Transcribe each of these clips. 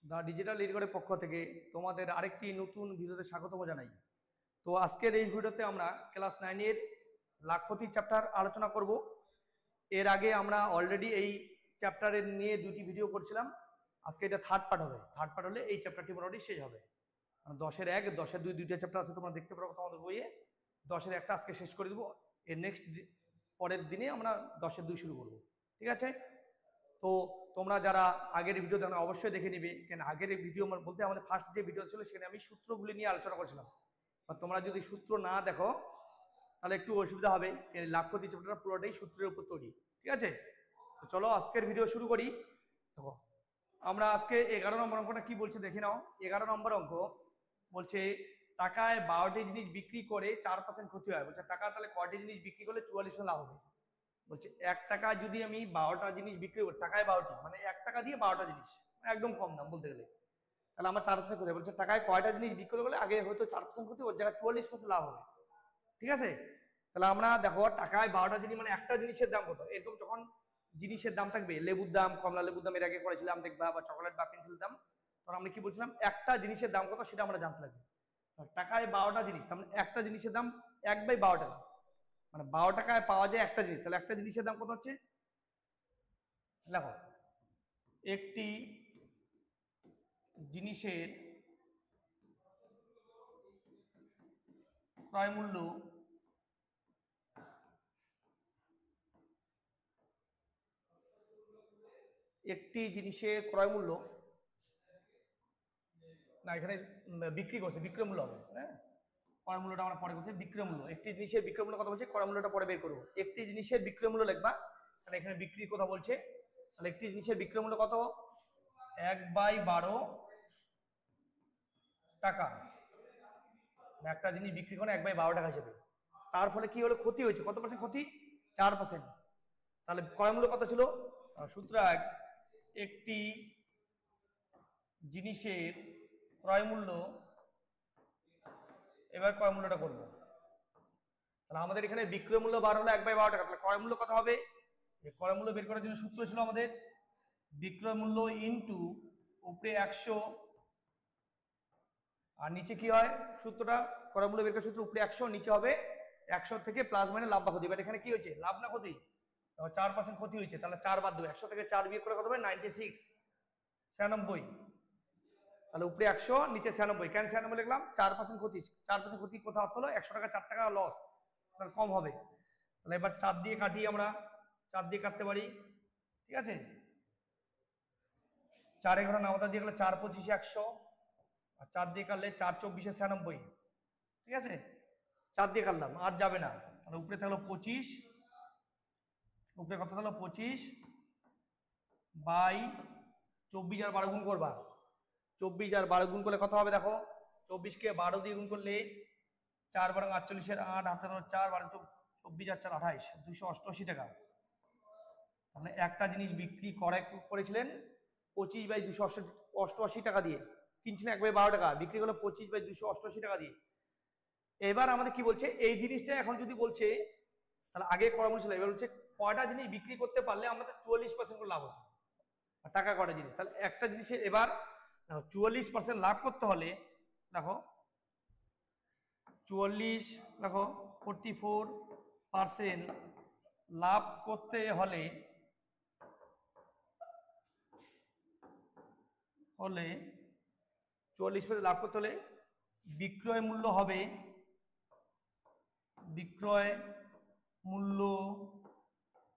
দা digital এডুকেটরের পক্ষ থেকে তোমাদের আরেকটি নতুন ভিডিওতে স্বাগতম জানাই। তো আজকের এই ভিডিওতে আমরা ক্লাস 9 এর লাখপতি চ্যাপ্টার আলোচনা করব। এর আগে আমরা অলরেডি এই চ্যাপ্টারের নিয়ে দুটি ভিডিও করছিলাম। আজকে এটা থার্ড পার্ট হবে। থার্ড পার্ট হলে এই চ্যাপ্টারটি মোটামুটি শেষ হবে। 10-এর 1, 10-এর 2 দুইটা চ্যাপ্টার আছে, তোমরা দেখতে পারো তোমাদের বইয়ে। 10-এর 1টা আজকে শেষ করে দেবো। এর নেক্সট পরের দিনে আমরা 10-এর 2 শুরু করব। ঠিক আছে? তো তোমরা যারা আগের ভিডিও দেখো অবশ্যই দেখে নিবে, কেন আগের ভিডিও বলতে আমাদের ফার্স্ট যে ভিডিও ছিল সেখানে আমি সূত্রগুলি নিয়ে আলোচনা করছিলাম। আর তোমরা যদি সূত্র না দেখো তাহলে একটু অসুবিধা হবে। লাখপতি চ্যাপ্টারটা পুরোটাই সূত্রের উপর তৈরি। ঠিক আছে? তো চলো আজকের ভিডিও শুরু করি। দেখো আমরা আজকে 11 নম্বর অঙ্কটা কি বলছে দেখে নাও। 11 নম্বর অঙ্ক বলছে টাকায় 12টি জিনিস বিক্রি করে 4% ক্ষতি হয়। বলছে টাকা তাহলে কয়টি জিনিস বিক্রি করলে 44% লাভ হবে। বলছে 1 টাকা যদি আমি 12টা জিনিস বিক্রি করি, টাকায় 12টি মানে 1 টাকা দিয়ে 12টা জিনিস, একদম কম দাম বলতে গেলে, তাহলে আমার 4% ক্ষতি। বলছে টাকায় কয়টা জিনিস বিক্রি করলে আগে হয়তো 4% ক্ষতি, ওর জায়গায় 44% লাভ হবে। ঠিক আছে? তাহলে আমরা দেখো টাকায় 12টা জিনিস মানে একটা জিনিসের দাম কত, এরকম যখন জিনিসের দাম থাকবে, লেবুর দাম, কমলা লেবুর দাম এর আগে করেছিলাম দেখবা, বা চকলেট বা পেন্সিলের দাম, তখন আমরা কি বলছিলাম একটা জিনিসের দাম কত সেটা আমরা জানতে লাগবে। টাকায় 12টা জিনিস, তার মানে একটা জিনিসের দাম 1/12 টাকা, মানে 12 টাকায় পাওয়া যায় একটা জিনিস। তাহলে একটা জিনিসের দাম কত হচ্ছে, দেখো একটি জিনিসের ক্রয় মূল্য একটি জিনিসের ক্রয় মূল্য না, এখানে বিক্রি করছে, বিক্রয় মূল্য হবে। হ্যাঁ, ক্রয় মূল্যটা আমরা পরে করছি। বিক্রয় মূল্য, একটি জিনিসের বিক্রয় মূল্য কথা বলছে, ক্রয় মূল্যটা পরে বের করবো। একটি জিনিসের বিক্রয় মূল্য লিখবা, কারণ এখানে বিক্রির কথা বলছে। তাহলে একটি জিনিসের বিক্রয় মূল্য কত, 1/12 টাকা। একটা জিনিস বিক্রি করে 1/12 টাকা হিসেবে। তার ফলে কি হলো, ক্ষতি হয়েছে। কত পার্সেন্ট ক্ষতি, 4%। তাহলে ক্রয় মূল্য কত ছিল, সুতরাং একটি জিনিসের ক্রয় মূল্য, এবার ক্রয় মূল্যটা করবো। তাহলে আমাদের এখানে বিক্রয় মূল্য বার হলো 1/12 টাকা। তাহলে ক্রয় মূল্য কত হবে, ক্রয় মূল্য বের করার জন্য সূত্র ছিল আমাদের বিক্রয় মূল্য ইনটু উপরে 100 আর নিচে কি হয় সূত্রটা, ক্রয় মূল্য বের করার সূত্র উপরে 100, নিচে হবে 100 থেকে প্লাস মানে লাভ বা ক্ষতি। এবার এখানে কি হয়েছে, লাভ না ক্ষতি, 4% ক্ষতি হয়েছে। তাহলে 4 বাদ দেবে, 100 থেকে 4 বিয়োগ করে কত হবে, 96, 96। তাহলে উপরে 100 নিচে 96। কেন 96 লিখলাম, 4% ক্ষতি। 4% ক্ষতি কোথাও অর্থ হলো 100 টাকা 4 টাকা লস, তাহলে কম হবে। তাহলে এবার 4 দিয়ে কাটি, আমরা 4 দিয়ে কাটতে পারি। ঠিক আছে, 4 এখানে নামতা দিয়ে গেলে 4 25 100, আর 4 দিয়ে কাটলে 4 24 96। ঠিক আছে, 4 দিয়ে কাটলাম, আর যাবে না। তাহলে উপরে থাকলো 25, উপরে কত থাকলো 25 বাই 24 আর 12 গুণ করবা। 24 আর 12 গুণ করলে কত হবে, দেখো 24 কে 12 দিয়ে গুণ করলে 4 12 48 এর 8, হাতে 4 12 24 আর 4 28, 288 টাকা। তাহলে একটা জিনিস বিক্রি করেছিলেন 25/288 টাকা দিয়ে, কিনছিলেন 1/12 টাকা, বিক্রি করলো 25/288 টাকা দিয়ে। এবার আমাদের কি বলছে, এই জিনিসটা এখন যদি বলছে, তাহলে আগে করা বলছিল, এবার বলছে কয়টা জিনিস বিক্রি করতে পারলে আমাদের 44% করে লাভ হতো, টাকা কয়টা জিনিস। তাহলে একটা জিনিসের এবার 44% লাভ করতে হলে, দেখো 44, দেখো 44% লাভ করতে হলে 44% লাভ করতে হলে বিক্রয় মূল্য হবে, বিক্রয় মূল্য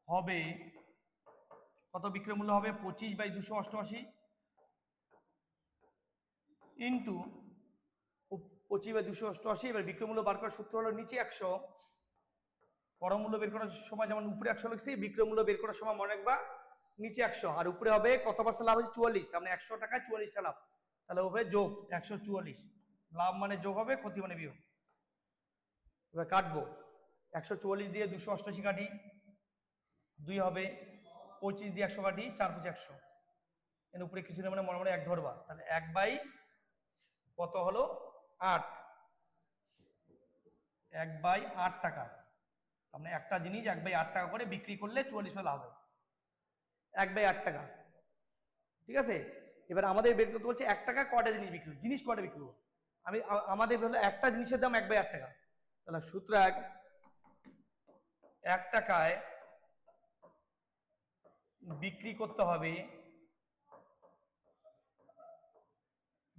হবে কত, বিক্রয় মূল্য হবে 25/288 ইন্টু 25/288। এবার বিক্রয় মূল্য বার করার সূত্র হলো নিচে 100, ক্রয় মূল্য বের করার সময় যেমন উপরে 100 লিখছি, বিক্রয় মূল্য বের করার সময় মনে রাখবা নিচে 100, আর উপরে হবে কত পার্সেন্ট লাভ হচ্ছে 44, তার মানে 100 টাকায় 44 টা লাভ। তাহলে হবে যোগ 144, লাভ মানে যোগ হবে, ক্ষতি মানে বিয়োগ। এবার কাটবো, 144 দিয়ে 288 কাটি, 2 হবে, 25 দিয়ে 100 কাটি, 4 5 100, এর উপরে কিছু না মানে মনে মনে 1 ধরবা। তাহলে 1/, কত হলো 8, 1/8 টাকা। তার মানে একটা জিনিস 1/8 টাকা করে বিক্রি করলে 44% লাভ হবে, 1/8 টাকা। ঠিক আছে, এবার আমাদের বের করতে বলছে 1 টাকা কয়টা জিনিস বিক্রি, জিনিস কয়টা বিক্রি করবো। আমাদের হলো একটা জিনিসের দাম 1/8 টাকা, তাহলে সুতরাং 1 টাকায় বিক্রি করতে হবে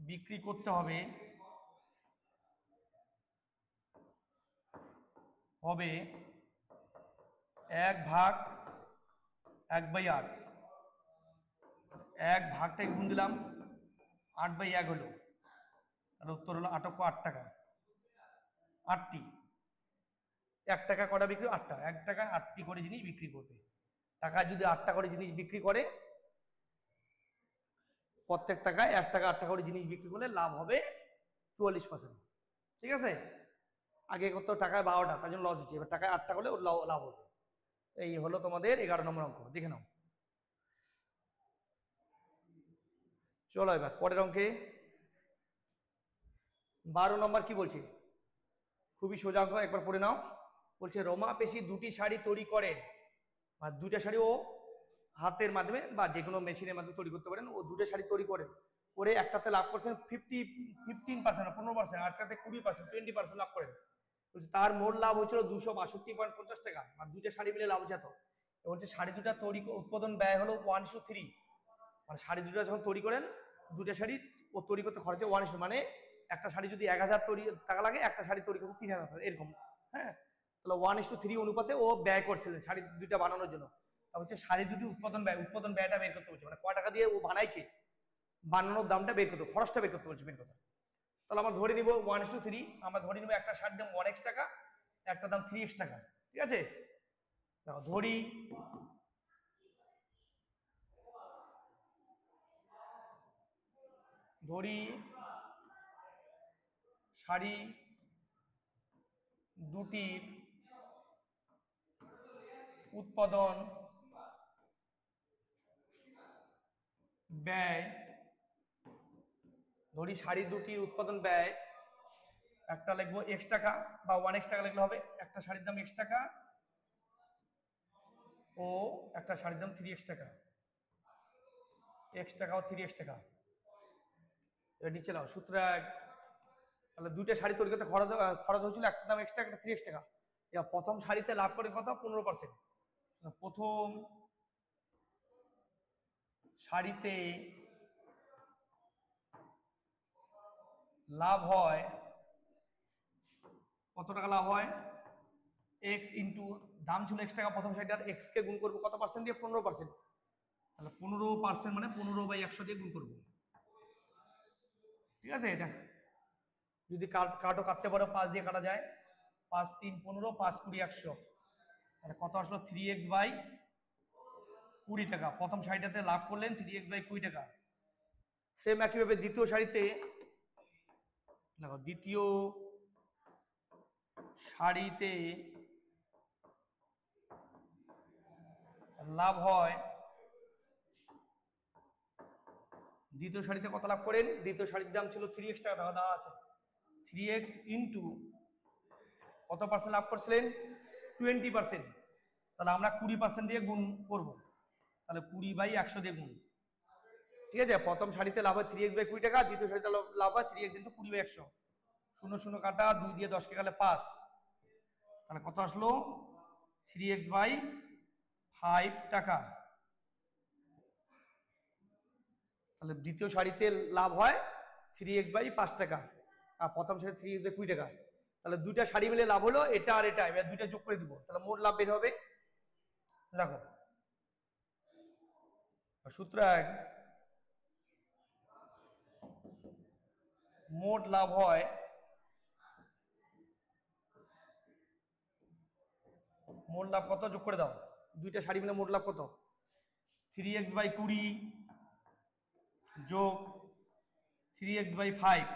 1/8, 1 ভাগটাকে গুণ দিলাম 8/1 হলো, আর উত্তর হলো 8 টাকা। 8টি, 1 টাকা কটা বিক্রি, 8টা, 1 টাকা 8টি করে জিনিস বিক্রি করবে। টাকা যদি 8টা করে জিনিস বিক্রি করে, প্রত্যেক টাকায় 1 টাকা 8টা করে জিনিস বিক্রি করলে লাভ হবে 44%। ঠিক আছে, আগে কত টাকায় 12টা, তার জন্য লস হচ্ছে, এবার টাকায় 8টা হলে ওর লাভ হবে। এই হলো তোমাদের 11 নম্বর অঙ্ক, দেখে নাও। চলো এবার পরের অঙ্কে 12 নম্বর কি বলছে, খুবই সোজা অঙ্ক, একবার পড়ে নাও। বলছে রমা পেশি 2টি শাড়ি তৈরি করেন, আর 2টা শাড়ি ও হাতের মাধ্যমে বা যে কোনো মেশিনের মাধ্যমে তৈরি করতে পারেন। ও 2টা শাড়ি তৈরি করেন, করে একটাতে লাভ করছেন 15%, 15%, আটটাতে 20%, 20% লাভ করেন। বলছে তার মোট লাভ হয়েছিল 262.50 টাকা, আর 2টা শাড়ি মিলে লাভ হচ্ছে এত। বলছে শাড়ি 2টা তৈরি উৎপাদন ব্যয় হলো 1:3, মানে শাড়ি 2টা যখন তৈরি করেন, 2টা শাড়ি ও তৈরি করতে খরচে 1:, মানে একটা শাড়ি যদি 1000 টাকা লাগে, একটা শাড়ি তৈরি করতে 3000 টাকা, এরকম। হ্যাঁ, তাহলে 1:3 অনুপাতে ও ব্যয় করছিলেন শাড়ি 2টা বানানোর জন্য। তা হচ্ছে শাড়ি 2টি উৎপাদন ব্যয়টা বের করতে বলছে, মানে কয় টাকা দিয়ে ও বানাইছে, বানানোর দামটা বের করতে, খরচটা বের করতে বলছে, মেন কথা। তাহলে আমরা ধরে নিব 1:3, আমরা ধরে নিব একটা শাড়ির দাম 1x টাকা, একটা দাম 3x টাকা। ঠিক আছে, দেখো ধরি শাড়ি 2টির উৎপাদন ব্যয়, ধরি শাড়ি 2টির উৎপাদন ব্যয়, একটা লিখবো x টাকা বা 1x টাকা লিখলে হবে, একটা শাড়ির দাম x টাকা ও একটা শাড়ির দাম 3x টাকা, x টাকা ও 3x টাকা। এবার নিচে নাও সূত্র 1, তাহলে 2টা শাড়ি তৈরি করতে খরচ হয়েছিল, একটা দাম x টাকা, একটা 3x টাকা। এবার প্রথম শাড়িতে লাভ করে কত, 15%। প্রথম শাড়িতে লাভ হয় কত টাকা, লাভ হয় x ইন্টু, দাম ছিল x টাকা, প্রথম শাড়িটার x কে গুণ করবো কত পার্সেন্ট দিয়ে, 15%। তাহলে 15% মানে 15/100 দিয়ে গুণ করবো। ঠিক আছে, এটা যদি কাটো কাটতে পারো 5 দিয়ে কাটা যায়, 5 3 15, 5 20 100, তাহলে কত আসলো 3x/20 টাকা। প্রথম শাড়িটাতে লাভ করলেন 3x/20 টাকা। সেম একইভাবে দ্বিতীয় শাড়িতে দেখো, দ্বিতীয় শাড়িতে লাভ হয়, দ্বিতীয় শাড়িতে কত লাভ করেন, দ্বিতীয় শাড়ির দাম ছিল 3x টাকা, দেওয়া আছে 3x ইন্টু কত পার্সেন্ট লাভ করছিলেন, 20%। তাহলে আমরা 20% দিয়ে গুণ করব, তাহলে 20/100 দিয়ে গুণ। ঠিক আছে, প্রথম শাড়িতে লাভ হয় 3x/20 টাকা, দ্বিতীয় শাড়িতে লাভ হয় 3x ইন্টু 20/100, 0 0 কাটা, 2 দিয়ে 10 কে গেলে 5, তাহলে কত আসলো 3x/5 টাকা। তাহলে দ্বিতীয় শাড়িতে লাভ হয় 3x/5 টাকা, আর প্রথম শাড়ি 3x/20 টাকা। তাহলে 2টা শাড়ি মিলে লাভ হলো এটা আর এটা, এবার 2টা যোগ করে দিব, তাহলে মোট লাভ বের হবে। দেখো সূত্র 1, মোট লাভ হয়, মোট লাভ কত যোগ করে দাও, 2টা শাড়ি মিলে মোট লাভ কত, 3x/20 যোগ 3x/5,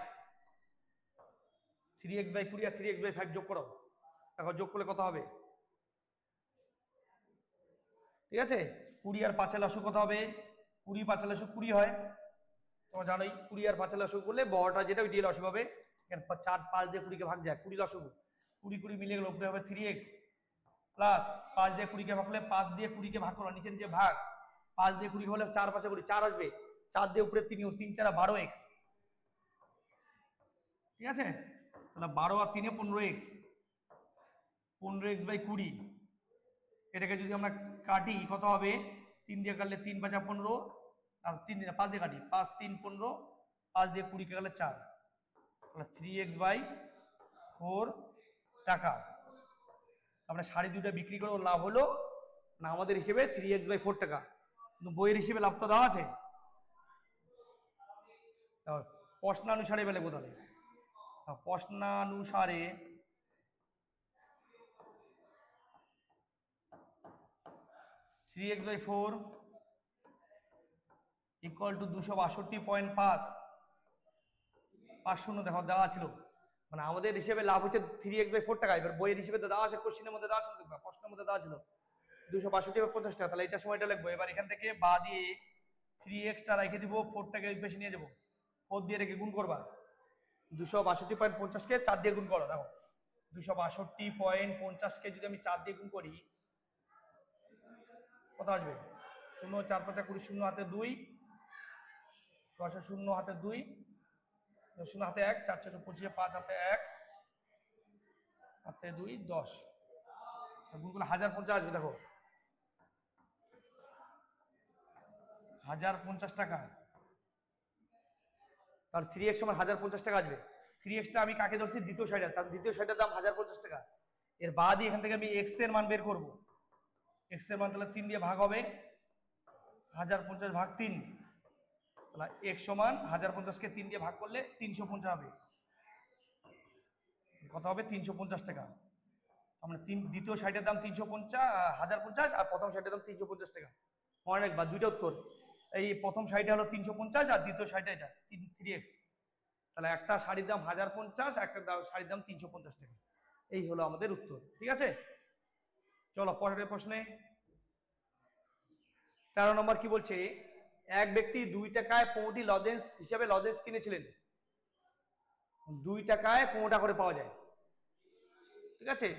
3x/20 আর 3x/5 যোগ করো, দেখো যোগ করলে কত হবে। ঠিক আছে, 20 আর 5 এর লসগু কত হবে, 20 5 এর লসগু 20 হয়, তোমরা জানোই 20 আর 5 এর লসগু করলে বড়টা যেটা ওইটাই লসগু হবে। 4 5 দিয়ে 20 কে ভাগ যায়, 20 লসগু, 20 20 মিলে গেলে উপরে হবে 3x, প্লাস 5 দিয়ে 20 কে ভাগ করলে 5 দিয়ে 20 কে ভাগ করো, নিচে নিচে ভাগ, 5 দিয়ে 20 হলে 4 5 20 4 আসবে, 4 দিয়ে উপরে 3 3 4 12x, ঠিক আছে? তাহলে 12 আর 3 15x, 15x বাই 20, এটাকে যদি আমরা কাটি কত হবে? 3 দিয়ে কাটলে 3 5 15, আর 3 দিয়ে 5 দিয়ে কাটি 5 3 15, 5 দিয়ে 20 কে কাটলে 4, তাহলে 3x বাই 4 টাকা। আমরা শাড়ি দুটো বিক্রি করে লাভ হলো না আমাদের হিসেবে 3x বাই 4 টাকা, কিন্তু বইয়ের হিসেবে লাভ তো দেওয়া আছে। প্রশ্নানুসারে বেলে কোথায়? প্রশ্নানুসারে 3x বাই 4 ইকুয়াল টু 262.5 50 দেখো দেওয়া ছিল, মানে আমাদের হিসেবে লাভ হচ্ছে 3x বাই 4 টাকা। এবার বইয়ের হিসেবে তো দেওয়া আছে, কোশ্চেনের মধ্যে দেওয়া আছে, দেখবা প্রশ্নের মধ্যে দেওয়া ছিল 262.50 টাকা। তাহলে এটা সময়টা লিখবো। এবার এখান থেকে বা দিয়ে 3x টা রেখে দিব, 4 টাকে ওই পাশে নিয়ে যাবো, 4 দিয়ে রেখে গুণ করবা, 262.50 কে 4 দিয়ে গুণ করো। দেখো 262.50 কে যদি আমি 4 দিয়ে গুণ করি কত আসবে? 0 4 5 20, 0 হাতে 2, 10 0 হাতে 2, 0 হাতে 1, 4 4 25, 5 হাতে 1 হাতে 2 10, গুণ করলে 1050 আসবে। দেখো 1050 টাকা, তার 3x সমান 1050 টাকা আসবে। 3x টা আমি কাকে ধরছি? দ্বিতীয় সাইডে, তার দ্বিতীয় সাইডের দাম 1050 টাকা। এর বাদই এখান থেকে আমি x এর মান বের করব। x এর মান তাহলে 3 দিয়ে ভাগ হবে, 1050 ভাগ 3, তাহলে x সমান 1050 কে 3 দিয়ে ভাগ করলে 350 হবে। কত হবে? 350 টাকা। আমরা দ্বিতীয় সাইডের দাম 350, 1050, আর প্রথম সাইডের দাম 350 টাকা। মনে রাখবা দুইটা উত্তর, এই প্রথম সাইডে হলো 350 আর দ্বিতীয় সাইডে এটা 3x। তাহলে একটা শাড়ির দাম 1050, একটা শাড়ির দাম 350 টাকা। এই হলো আমাদের উত্তর, ঠিক আছে? চলো পরের প্রশ্নে। 13 নম্বর কি বলছে? এক ব্যক্তি 2 টাকায় 15টি লজেন্স হিসাবে লজেন্স কিনেছিলেন। 2 টাকায় 15টা করে পাওয়া যায়, ঠিক আছে?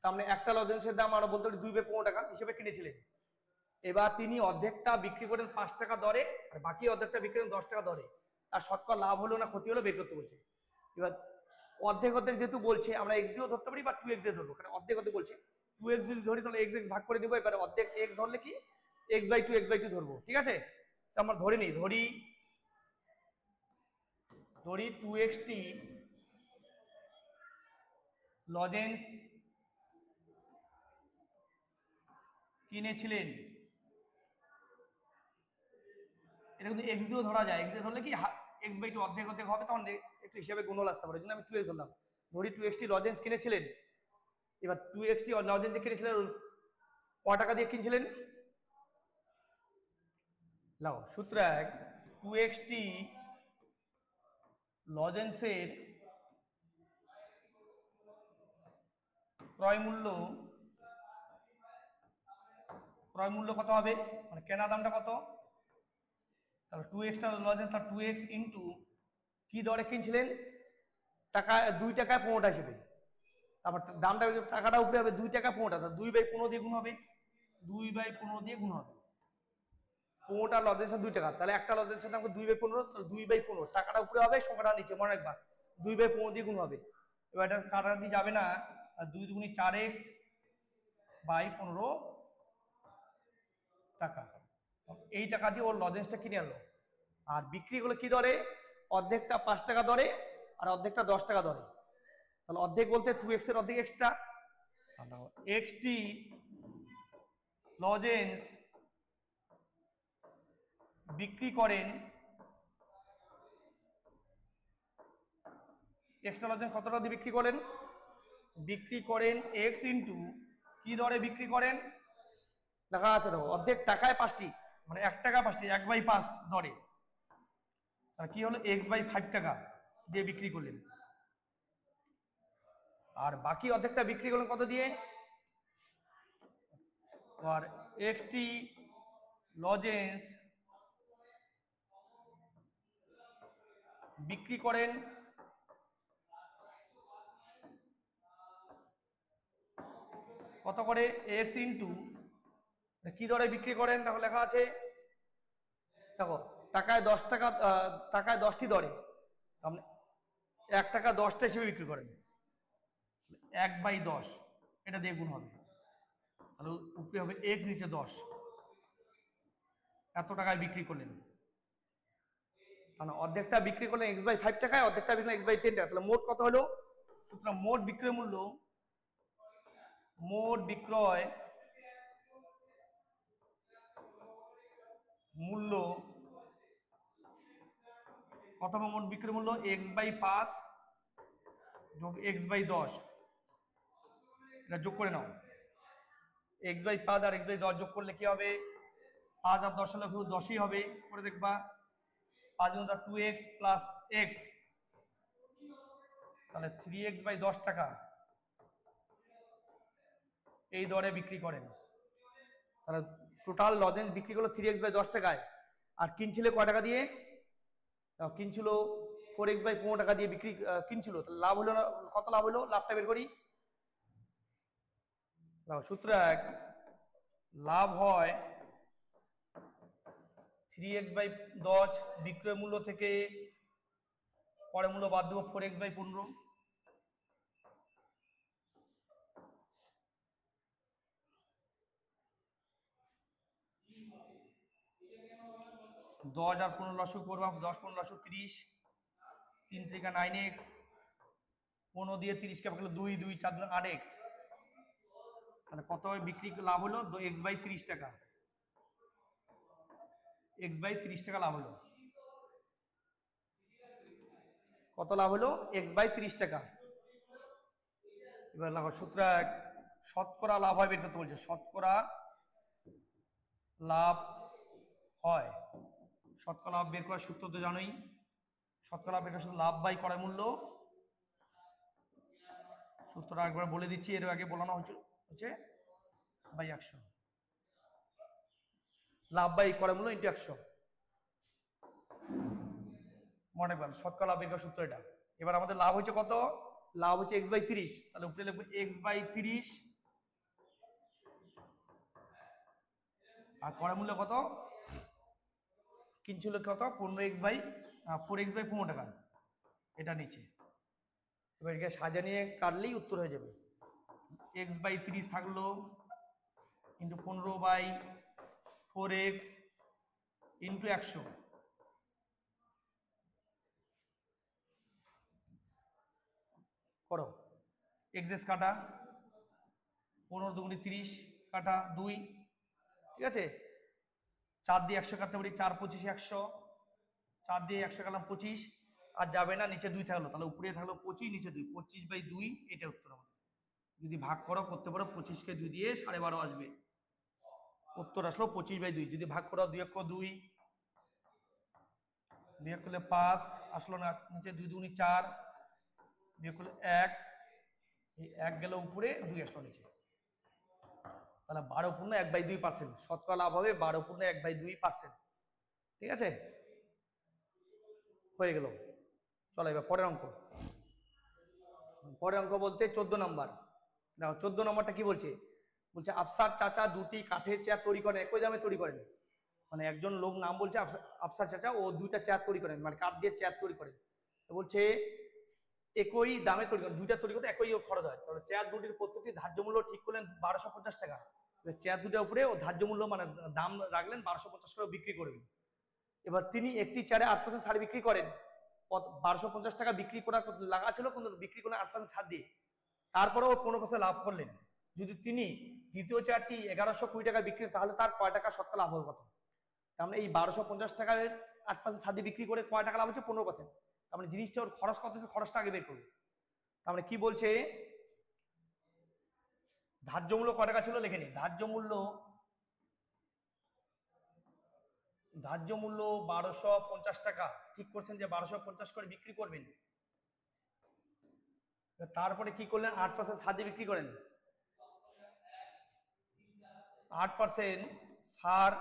তার মানে একটা লজেন্সের দাম আমরা বলতে পারি 2 বাই 15 টাকা হিসেবে কিনেছিলেন। এবার তিনি অর্ধেকটা বিক্রি করেন 5 টাকা দরে, আর বাকি অর্ধেকটা বিক্রি করেন 10 টাকা দরে। আর শতকরা লাভ হলো না ক্ষতি হলো বের করতে বলছে। এবার অর্ধেক অর্ধেক যেহেতু বলছে, আমরা x দিয়েও ধরতে পারি বা 2x দিয়ে ধরবো, কারণ অর্ধেক অর্ধেক বলছে। 2x যদি ধরি তাহলে x ভাগ করে নিবো। এবার অর্ধেক x ধরলে কি x বাই 2 ধরবো, ঠিক আছে? তো আমরা ধরে নিই, ধরি 2x টি লজেন্স কিনেছিলেন। এটা কিন্তু x দিয়েও ধরা যায়, x দিয়ে ধরলে কি x বাই 2 অর্ধেক অর্ধেক হবে, তখন একটু হিসাবে গুণল আসতে পারে, এই জন্য আমি 2x ধরলাম। ধরি 2x টি লজেন্স কিনেছিলেন। এবার 2x টি লজেন্স কিনেছিলেন ক টাকা দিয়ে কিনছিলেন? লাও সূত্র 1, 2x টি লজেন্সের ক্রয় মূল্য কত হবে? মানে কেনা দামটা কত? তাহলে 2x টা লজেন্স, তার 2x ইন্টু কি দরে কিনছিলেন? টাকা 2 টাকায় 15টা হিসেবে। তারপর দামটা টাকাটা উপরে হবে 2 টাকা 15টা, 2 বাই 15 দিয়ে গুণ হবে, 2 বাই 15 দিয়ে গুণ হবে। 15টা লজেন্সের 2 টাকা, তাহলে একটা লজেন্সের দাম 2 বাই 15, তাহলে 2 বাই 15 টাকাটা উপরে হবে, সংখ্যাটা নিচে, মনে রাখবা 2 বাই 15 দিয়ে গুণ হবে। এবার এটা কাটাকাটি যাবে না, আর 2 দুগুণে 4x বাই 15 টাকা। এই টাকা দিয়ে ওর লজেন্সটা কিনে আনলো। আর বিক্রি করলো কি দরে? অর্ধেকটা 5 টাকা দরে আর অর্ধেকটা 10 টাকা দরে। তাহলে অর্ধেক বলতে 2x এর অর্ধেক এক্সট্রা, x টি লজেন্স বিক্রি করেন, এক্সট্রা লজেন্স কত টাকা দিয়ে বিক্রি করেন? বিক্রি করেন x ইন্টু কি দরে বিক্রি করেন? লেখা আছে দেখো, অর্ধেক টাকায় 5টি, মানে 1 টাকা 5টি, 1 বাই 5 দরে। আর কি হলো? x বাই 5 টাকা দিয়ে বিক্রি করলেন। আর বাকি অর্ধেকটা বিক্রি করলেন কত দিয়ে? আর x টি লজেন্স বিক্রি করেন কত করে? x ইন্টু কি দরে বিক্রি করেন? দেখো লেখা আছে, দেখো টাকায় 10 টাকা, টাকায় 10টি দরে আপনি 1 টাকা 10টা হিসেবে বিক্রি করেন, 1/10 এটা দিয়ে গুণ হবে, তাহলে উপরে হবে x, নিচে 10, এত টাকায় বিক্রি করলেন, মানে অর্ধেকটা বিক্রি করলেন x/5 টাকায়, অর্ধেকটা বিক্রি করলেন x/10 টাকা, তাহলে মোট কত হলো? সুতরাং মোট বিক্রয় মূল্য কত হবে? মোট বিক্রয় মূল্য x/5 যোগ x/10, এটা যোগ করে নাও, x/5 আর x/10 যোগ করলে কি হবে? 5 আর 10 হলে 10ই হবে, করে দেখবা 5 × 2x প্লাস x, তাহলে 3x/10 টাকা এই দরে বিক্রি করেন। তাহলে টোটাল লজেন্স বিক্রি করলো 3x/10 টাকায়, আর কিনছিল কয় টাকা দিয়ে? কিনছিল 4x/15 টাকা দিয়ে বিক্রি কিনছিল, তাহলে লাভ হলো কত? লাভ হলো, লাভটা বের করি। সূত্র 1, লাভ হয় 3x/10 বিক্রয় মূল্য থেকে পরে মূল্য বাদ দেবো 4x/15, 10 আর 15 লসগু করবা, 10 15 লসগু 30, 3 × 9x, 15 দিয়ে 30 কে ভাগ 2, 2 4 8x, তাহলে কত বিক্রি লাভ হলো? x/30 টাকা, x/30 টাকা লাভ হলো। কত লাভ হলো? x/30 টাকা। এবার লাগো সূত্র 1, শতকরা লাভ হয় বের করতে বলছে, শতকরা লাভ হয়, শতকরা লাভ বের করার সূত্র তো জানোই, শতকরা লাভ বের করার সূত্র লাভ বাই ক্রয় মূল্য, সূত্রটা একবার বলে দিচ্ছি, এর আগে বলানো হচ্ছে বাই 100, লাভ বাই ক্রয় মূল্য ইনটু 100, মনে রাখবেন শতকরা লাভ বের করার সূত্র এটা। এবার আমাদের লাভ হচ্ছে কত? লাভ হচ্ছে x/30, তাহলে উপরে লিখবো x/30, আর ক্রয় মূল্য কত? কিনছিল কত? 4x/15 টাকা, এটা নিচে। এবার এটাকে সাজা নিয়ে কাটলেই উত্তর হয়ে যাবে, x/30 থাকলো ইন্টু 15/4x ইন্টু 100, করো এক্সেস কাটা, 15 দুগুণে 30 কাটা 2, ঠিক আছে, 4 দিয়ে 100 কাটতে পারি, 4 25 100, 4 দিয়ে 100 কাটলাম 25, আর যাবে না, নিচে 2 থাকলো, তাহলে উপরে থাকলো 25, নিচে 2, 25/2, এটা উত্তর আমাদের। যদি ভাগ করো করতে পারো, 25 কে 2 দিয়ে 12.5 আসবে, উত্তর আসলো 25/2। যদি ভাগ করো 2 × 2, 2 করলে 5 আসলো না, নিচে 2 দুগুণে 4, 2 করলে 1, এই 1 গেল উপরে, 2 আসলো নিচে, তাহলে 12.1/2%, শতকরা লাভ হবে 12.1/2%, ঠিক আছে, হয়ে গেল। চলো এবার পরের অঙ্ক। পরের অঙ্ক বলতে 14 নম্বর, দেখো 14 নম্বরটা কি বলছে? বলছে আফসার চাচা দুটি কাঠের চেয়ার তৈরি করেন, একই দামে তৈরি করেন, মানে একজন লোক নাম বলছে আফসার চাচা, ও 2টা চেয়ার তৈরি করেন, মানে কাঠ দিয়ে চেয়ার তৈরি করেন, তো বলছে একই দামে তৈরি করেন, 2টা তৈরি করতে একই খরচ হয়, তাহলে চেয়ার দুটির প্রত্যেকটি ধার্য মূল্য ঠিক করলেন 1250 টাকা, চেয়ার দুটার উপরে ও ধার্য মূল্য মানে দাম রাখলেন 1250 টাকা বিক্রি করবেন। এবার তিনি একটি চেয়ারে 8% ছাড় বিক্রি করেন, 1250 টাকা বিক্রি করা লাগা ছিল, কিন্তু বিক্রি করলেন 8% ছাড় দিয়ে, তারপরেও 15% লাভ করলেন। যদি তিনি দ্বিতীয় চেয়ারটি 1120 টাকা বিক্রি, তাহলে তার কয় টাকা শতকরা লাভ হবে কত? তার মানে এই 1250 টাকার 8% ছাড় দিয়ে বিক্রি করে কয় টাকা লাভ হচ্ছে? 15%। তার মানে জিনিসটা ওর খরচ কত, খরচটা আগে বের করবে। তার মানে কি বলছে? ধার্য মূল্য কয় টাকা ছিল লিখে নি, ধার্য মূল্য 1250 টাকা ঠিক করছেন, যে 1250 করে বিক্রি করবেন। তারপরে কি করলেন? 8% ছাড় দিয়ে বিক্রি করেন, 8% ছাড়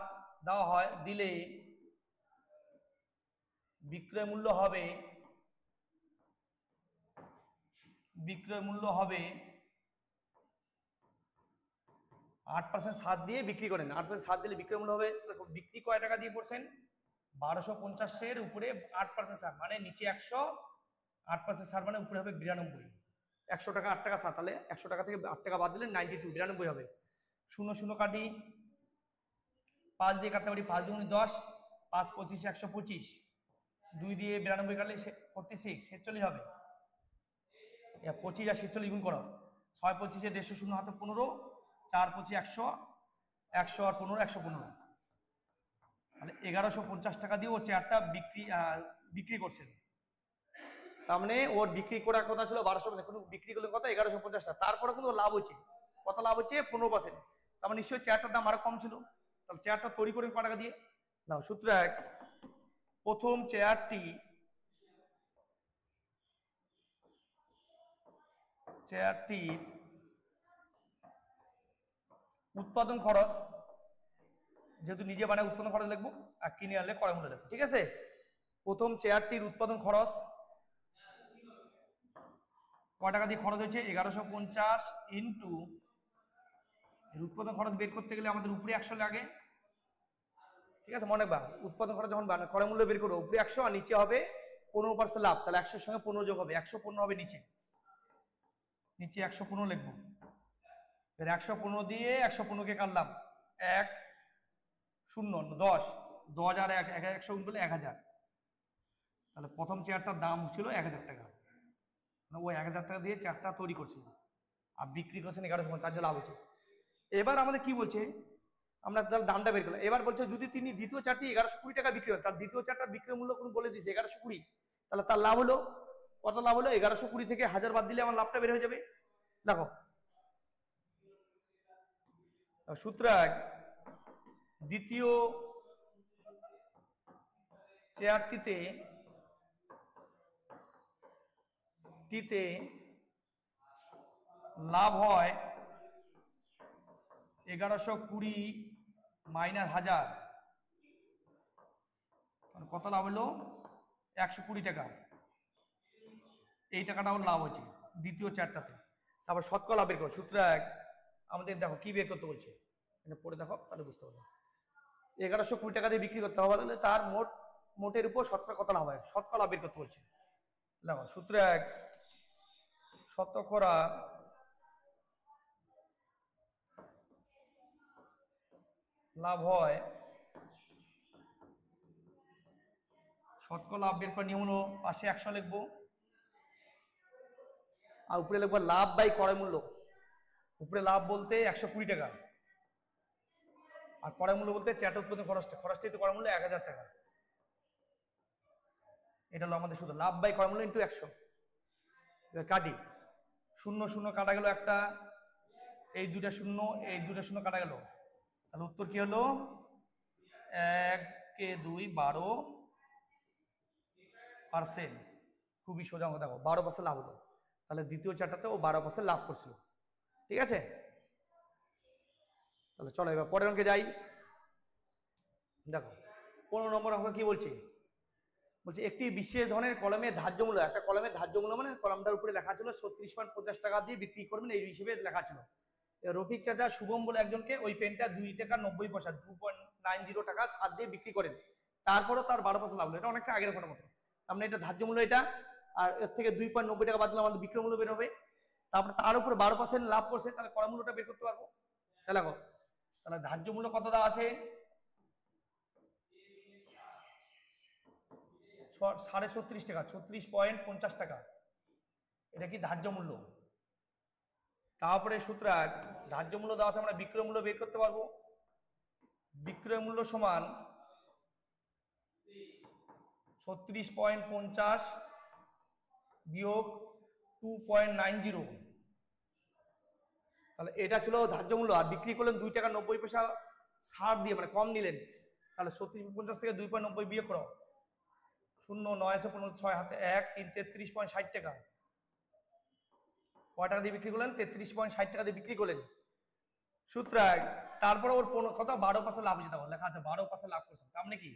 দেওয়া হয়, দিলে বিক্রয় মূল্য হবে 8% ছাড় দিয়ে বিক্রি করেন, 8% ছাড় দিলে বিক্রয় মূল্য হবে, বিক্রি কয় টাকা দিয়ে করছেন? 1250 উপরে 8% ছাড় মানে নিচে 100, 8% ছাড় মানে উপরে হবে 92। 100 টাকা 8 টাকা ছাড়, তাহলে 100 টাকা থেকে 8 টাকা বাদ দিলে 92, 92 হবে। 0 0 কাটি, 5 দিয়ে কাটতে পারি, 5 দুগুণে 10, 5 25 125, 2 দিয়ে 92 কাটলে 46 46 হবে। 25 আর 46 গুণ করো, 6 25 150, 0 হাতে 15, 4 25 100, 100 আর 15 115, তাহলে 1150 টাকা দিয়ে ও চেয়ারটা বিক্রি করছেন। তার মানে ওর বিক্রি করার কথা ছিল 1200, বিক্রি করলে কত 1150 টাকা, তারপরে কিন্তু লাভ হচ্ছে কত, লাভ হচ্ছে 15%। তার মানে নিশ্চয়ই চেয়ারটার দাম আরো কম ছিল। তাহলে চেয়ারটা তৈরি করে কত টাকা দিয়ে নাও। সূত্র 1, প্রথম চেয়ারটির উৎপাদন খরচ, যেহেতু নিজে বানায় উৎপাদন খরচ লিখবো, আর কিনে আনলে ক্রয় মূল্য লিখবো, ঠিক আছে। প্রথম চেয়ারটির উৎপাদন খরচ কয় টাকা দিয়ে খরচ হয়েছে, 1150 ইন্টু, উৎপাদন খরচ বের করতে গেলে আমাদের উপরে 100 লাগে, ঠিক আছে। মনে রাখবা উৎপাদন খরচ যখন ক্রয় মূল্য বের করবো উপরে 100 আর নিচে হবে 15% লাভ, তাহলে 100 এর সঙ্গে 15 যোগ হবে, 115 হবে নিচে 115 লিখবো। 115 দিয়ে 115 কে কাটলাম, 1 0 10, 10 আর 100 গুণ করলে 1000, তাহলে প্রথম চেয়ারটার দাম ছিল 1000 টাকা, ওই 1000 টাকা দিয়ে চেয়ারটা তৈরি করছিল আর বিক্রি করছেন 1150, তার জন্য লাভ হচ্ছে। এবার আমাদের কি বলছে, আমরা তাহলে দামটা বের করলাম। এবার বলছে যদি তিনি দ্বিতীয় চারটি 1120 টাকা বিক্রি হয়, তার দ্বিতীয় চারটার বিক্রয় মূল্য কোন বলে দিয়েছে 1120, তাহলে তার লাভ হলো কত, লাভ হলো 1120 থেকে 1000 বাদ দিলে আমার লাভটা বের হয়ে যাবে। দেখো সূত্র 1, দ্বিতীয় চেয়ারটিতে লাভ হয় 1120 মাইনাস 1000, কত লাভ হলো 120 টাকা, এই টাকাটা আমার লাভ হচ্ছে দ্বিতীয় চেয়ারটাতে। তারপর শতকরা লাভ বের করো। সূত্র 1, আমাদের দেখো কি বের করতে বলছে, এটা পড়ে দেখো তাহলে বুঝতে পারবে। 1120 টাকা দিয়ে বিক্রি করতে হবে, তাহলে তার মোটের উপর শতকরা কত লাভ হয়, শতকরা লাভ বের করতে বলছে। দেখো সূত্র 1, শতকরা লাভ হয়, শতকরা লাভ বের করার নিয়ম হলো পাশে 100 লিখবো আর উপরে লিখবো লাভ বাই ক্রয় মূল্য। উপরে লাভ বলতে 120 টাকা আর ক্রয় মূল্য বলতে চেয়ারটা উৎপাদন খরচটাই তো ক্রয় মূল্য 1000 টাকা। এটা হলো আমাদের শুধু লাভ বাই ক্রয় মূল্য ইন্টু 100। কাটি, 0 0 কাটা গেল একটা, এই দুটা শূন্য এই দুটা শূন্য কাটা গেল, তাহলে উত্তর কি হলো 1 কে 2 12%। খুবই সোজা কথা, দেখো 12% লাভ হলো, তাহলে দ্বিতীয় চারটাতে ও 12% লাভ করছিল, ঠিক আছে। তাহলে চলো এবার পরের অঙ্কে যাই। দেখো 15 নম্বর অঙ্ক কি বলছে, বলছে একটি বিশেষ ধরনের কলমের ধার্য মূল্য, একটা কলমের ধার্য মূল্য মানে কলমটার উপরে লেখা ছিল 36.50 টাকা দিয়ে বিক্রি করবেন এই হিসেবে লেখা ছিল। রফিক চাচা শুভম বলে একজনকে ওই পেনটা 2 টাকা 90 পয়সা 2.90 টাকা ছাড় দিয়ে বিক্রি করেন, তারপরও তার 12% লাভ হলো। এটা অনেকটা আগের ঘটনার মতো, তার মানে এটা ধার্য মূল্য এটা, আর এর থেকে 2.90 টাকা বাদ দিলে আমাদের বিক্রয় মূল্য বের হবে, তারপরে তার উপরে 12% লাভ করছে, তাহলে ক্রয় মূল্যটা বের করতে পারবো। তাহলে দেখো, তাহলে ধার্য মূল্য কত দেওয়া আছে 36.5 টাকা, 36.50 টাকা, এটা কি ধার্য মূল্য। তারপরে সূত্র ধার্য মূল্য দেওয়া আছে, আমরা বিক্রয় মূল্য বের করতে পারবো। বিক্রয় মূল্য সমান 36.50 বিয়োগ 2.90, তাহলে এটা ছিল ধার্য মূল্য, আর বিক্রি করলেন 2 টাকা 90 পয়সা ছাড় দিয়ে, মানে কম নিলেন, তাহলে 36.50 থেকে 2.90 বিয়োগ করো, 0 9 6 হাতে 1 3 33.60 টাকা, কয় টাকা দিয়ে বিক্রি করলেন 33.60 টাকা দিয়ে বিক্রি করলেন। সূত্র 1, তারপরে ওর কত 12% লাভ হয়েছে, দেখো লেখা আছে 12% লাভ করছেন, তার মানে কি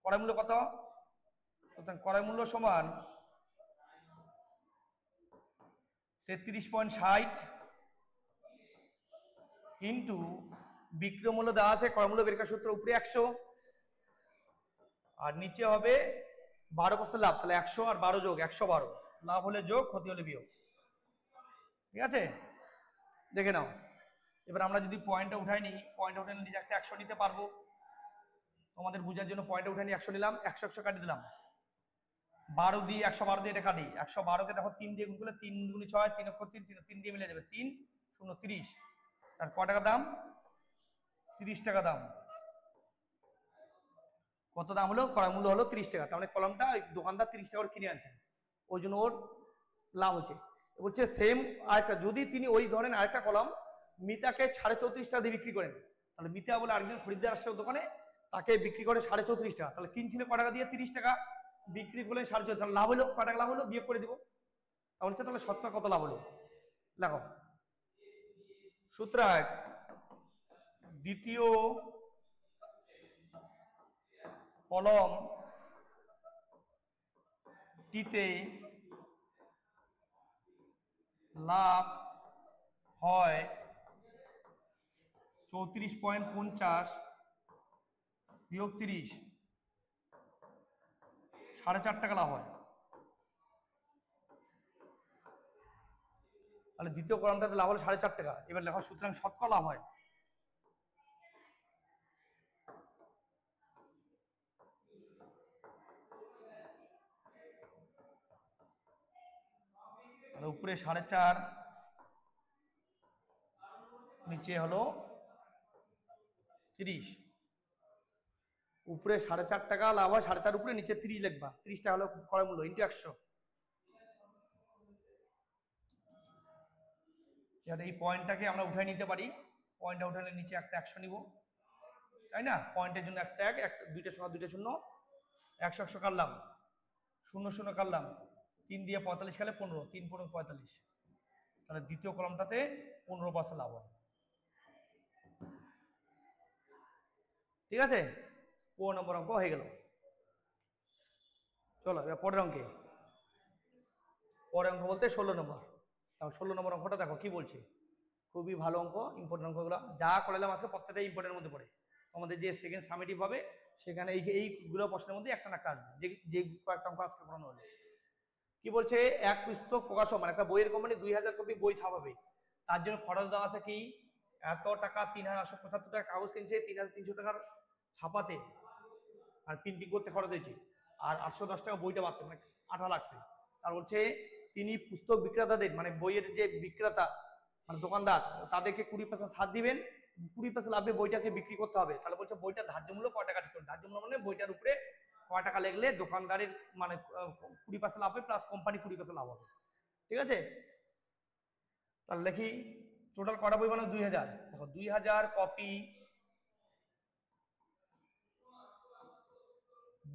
ক্রয় মূল্য কত, সুতরাং ক্রয় মূল্য সমান 33.60 ইন্টু বিক্রয় মূল্য দেওয়া আছে, ক্রয় মূল্য বের করার সূত্র উপরে 100 আর নিচে হবে 12% লাভ, তাহলে 100 আর 12 যোগ 112, লাভ হলে যোগ, ক্ষতি হলে বিয়োগ। ঠিক আছে, দেখে নাও। এবার আমরা যদি পয়েন্টটা উঠাই নিই, পয়েন্টটা উঠে নিয়ে একটা 100 নিতে পারবো, তোমাদের বোঝার জন্য পয়েন্টটা উঠে নিয়ে 100 নিলাম, 100 100 কাটি দিলাম, 12 দিয়ে 112 দিয়ে এটা কাটি, 112কে দেখো 3 দিয়ে গুণ করলে 3 দুগুণে 6, 3 অক্ষর 3, 3 দিয়ে মিলে যাবে, 3 0 30, তার ক টাকা দাম? 30 টাকা দাম। কত দাম হলো? ক্রয় মূল্য হলো 30 টাকা, তার মানে কলমটা দোকানদার 30 টাকা করে কিনে আনছেন, ওই জন্য ওর লাভ হচ্ছে। বলছে সেম আরেকটা, যদি তিনি ওই ধরনের আরেকটা কলম মিতাকে 34.5 টাকা দিয়ে বিক্রি করেন, তাহলে মিতা বলে আরেকজন খরিদ্দার আসছে দোকানে, তাকে বিক্রি করে 34.5 টাকা, তাহলে কিনছিল ক টাকা দিয়ে? 30 টাকা, বিক্রি করলেন 34, তাহলে লাভ হলো ক টাকা? লাভ হলো, বিয়োগ করে দিব। তাহলে তাহলে শতকরা কত লাভ হলো? দেখো সুতরাং দ্বিতীয় কলম টিতে লাভ হয় 34.50 বিয়োগ 30, 4.5 টাকা লাভ হয়। তাহলে দ্বিতীয় কলমটাতে লাভ হলো 4.5 টাকা। এবার লেখো সুতরাং শতকরা লাভ হয়, উপরে 4.5, নিচে হলো 30, উপরে 4.5 টাকা লাভ হয়, 4.5 উপরে, নিচে 30 লিখবা, 30 টাকা হলো ক্রয় মূল্য ইন্টু 100। এই পয়েন্টটাকে আমরা উঠাই নিতে পারি, পয়েন্টটা উঠালে নিচে একটা 100 নিব, তাই না? পয়েন্টের জন্য একটা 1, দুইটা শূন্য দুইটা শূন্য, 100 100 কাটলাম, 0 0 কাটলাম, 3 দিয়ে 45 কাটলে 15, 3 15 45, তাহলে দ্বিতীয় কলমটাতে 15% লাভ হয়। ঠিক আছে, 15 নম্বর অঙ্ক হয়ে গেল। চলো এবার পরের অঙ্কে, পরের অঙ্ক বলতে 16 নম্বর। 16 নম্বর অঙ্কটা দেখো কি বলছে, খুবই ভালো অঙ্ক, ইম্পর্টেন্ট অঙ্কগুলো যা করালাম আজকে প্রত্যেকটা ইম্পর্টেন্টের মধ্যে পড়ে। আমাদের যে সেকেন্ড সামেটিভ হবে সেখানে এইগুলো প্রশ্নের মধ্যে একটা না একটা আসবে, যে কয়েকটা অঙ্ক আজকে পড়ানো হলো। কি বলছে, এক পুস্তক প্রকাশক মানে একটা বইয়ের কোম্পানি 2000 কপি বই ছাপাবে, তার জন্য খরচ দেওয়া আছে কি? এত টাকা, 3875 টাকা কাগজ কিনছে, 3300 টাকার ছাপাতে আর প্রিন্টিং করতে খরচ হয়েছে, আর 810 টাকা বইটা বাড়তে মানে আঠা লাগছে। তার বলছে তিনি পুস্তক বিক্রেতাদের মানে বইয়ের যে বিক্রেতা মানে দোকানদার তাদেরকে 20% ছাড় দিবেন, 20% লাভে বইটাকে বিক্রি করতে হবে। তাহলে বলছে বইটার ধার্য মূল্য কয় টাকা ঠিক করুন। ধার্য মূল্য মানে বইটার উপরে কয় টাকা লাগলে দোকানদারের মানে 20% লাভ হবে প্লাস কোম্পানি 20% লাভ হবে। ঠিক আছে, তাহলে দেখি টোটাল কটা বই বানাবো? 2000। দেখো 2000 কপি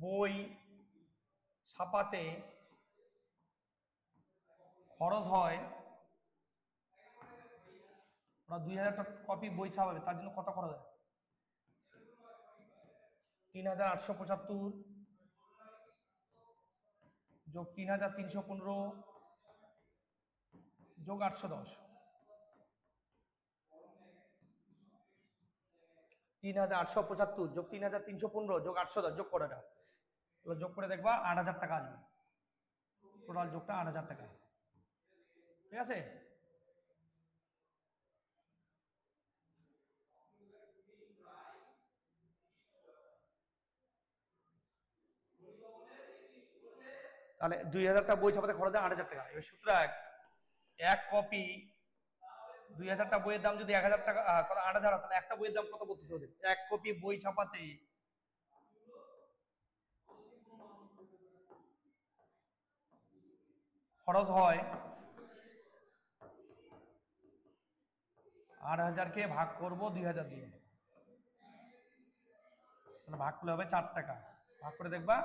বই ছাপাতে খরচ হয়, ওরা 2000 কপি বই ছাপাবে, তার জন্য কত খরচ হয়? 3875 যোগ 3315 যোগ 810, 3875 যোগ 3315 যোগ 810 যোগ করাটা, এবার যোগ করে দেখবা 8000 টাকা আসবে, টোটাল যোগটা 8000 টাকা। ঠিক আছে, তাহলে 2000টা বই ছাপাতে খরচ হয় 8000 টাকা। এবার সুতরাং এক কপি 2000টা বইয়ের দাম যদি 1000 টাকা 8000, তাহলে একটা বইয়ের দাম কত বলতেছে ওদের? এক কপি বই ছাপাতে খরচ হয় 8000কে ভাগ করব 2000 দিয়ে, তাহলে ভাগ করলে হবে 4 টাকা, ভাগ করে দেখবা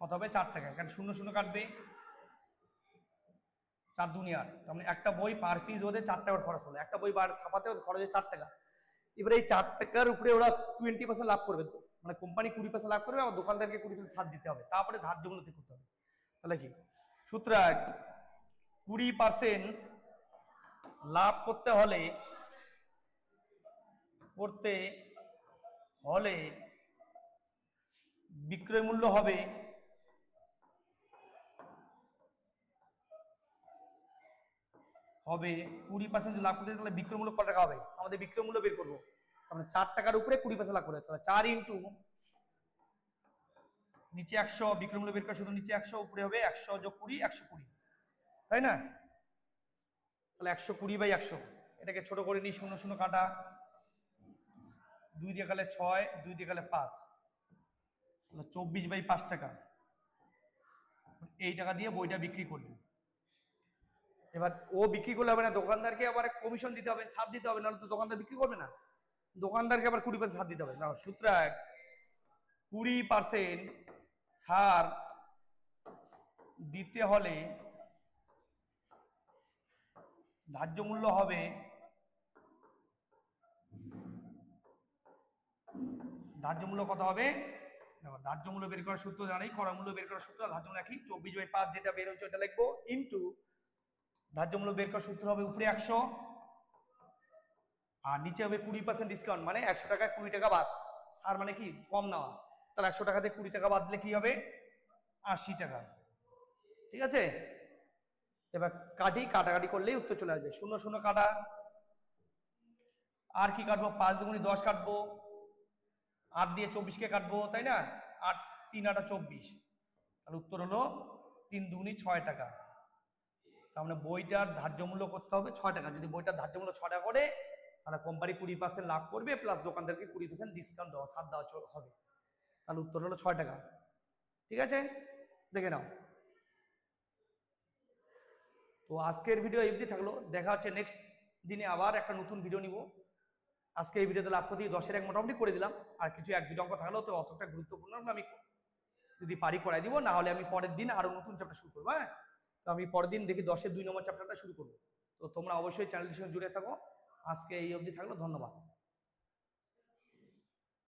কত হবে? 4 টাকা, কারণ 0 0 কাটবে, 4 দুনিয়ার, তার মানে একটা বই পার পিস ওদের 4 টাকা খরচ হলো, একটা বই বার ছাপাতে ওদের খরচ হয় 4 টাকা। এবারে এই 4 টাকার উপরে ওরা 20% লাভ করবে, তো মানে কোম্পানি 20% লাভ করবে, আবার দোকানদারকে 20% ছাড় দিতে হবে, তারপরে ধার্য মূল্য ঠিক করতে হবে। তাহলে কি সুতরাং 20% লাভ করতে হলে বিক্রয় মূল্য হবে হবে 20% লাভ করতে তাহলে বিক্রয় মূল্য কত টাকা হবে? আমাদের বিক্রয় মূল্য বের করবো। তাহলে 4 টাকার উপরে 20% লাভ করে, তাহলে 4 ইন্টু নিচে 100, বিক্রয় মূল্য বের করা শুধু নিচে 100, উপরে হবে 100 যোগ 20 120, তাই না? তাহলে 120/100, এটাকে ছোট করে নিই, 0 0 কাটা, 2 দিয়ে গেলে 6, 2 দিয়ে গেলে 5, তাহলে 24/5 টাকা। এই টাকা দিয়ে বইটা বিক্রি করবে। এবার ও বিক্রি করলে হবে না, দোকানদারকে আবার কমিশন দিতে হবে, ছাড় দিতে হবে, নাহলে তো দোকানদার বিক্রি করবে না। দোকানদারকে আবার 20% ছাড় দিতে হবে। না, সুতরাং 20% ছাড় দিতে হলে ধার্য মূল্য হবে কত হবে? ধার্য মূল্য বের করার সূত্র জানাই, ক্রয় মূল্য বের করার সূত্র ধার্য মূল্য একই, 24/5 যেটা বের হচ্ছে ওটা লিখবো, ইনটু ধার্য মূল্য বের করার সূত্র হবে উপরে 100 আর নিচে হবে 20% ডিসকাউন্ট, মানে 100 টাকায় 20 টাকা বাদ। ছাড় মানে কি? কম নেওয়া। তাহলে 100 টাকাতে 20 টাকা বাদ দিলে কি হবে? 80 টাকা। ঠিক আছে, এবার কাটাকাটি করলেই উত্তর চলে আসবে। 0 0 কাটা, আর কি কাটবো? 5 দুগুণি 10 কাটবো, 8 দিয়ে 24 কে কাটবো, তাই না? 8 3 8 24, তাহলে উত্তর হলো 3 দুগুণি 6 টাকা। তার মানে বইটার ধার্য মূল্য করতে হবে 6 টাকা। যদি বইটার ধার্য মূল্য 6 টাকা করে, তাহলে কোম্পানি 20% লাভ করবে, প্লাস দোকানদারকে 20% ডিসকাউন্ট দেওয়া, ছাড় দেওয়া হবে। তাহলে উত্তর হলো 6 টাকা। ঠিক আছে, দেখে নাও। তো আজকের ভিডিও এই অবধি থাকলো, দেখা হচ্ছে নেক্সট দিনে আবার একটা নতুন ভিডিও নিব। আজকে এই ভিডিওতে লাভ ক্ষতি 10-এর 1 মোটামুটি করে দিলাম, আর কিছু 1-2 অঙ্ক থাকলেও তো অতটা গুরুত্বপূর্ণ না, আমি যদি পারি করাই দিব, না হলে আমি পরের দিন আরো নতুন চ্যাপ্টার শুরু করবো। হ্যাঁ, তো আমি পরের দিন দেখি 10-এর 2 নম্বর চ্যাপ্টারটা শুরু করবো। তো তোমরা অবশ্যই চ্যানেলটির সঙ্গে জুড়ে থাকো। আজকে এই অবধি থাকলো, ধন্যবাদ।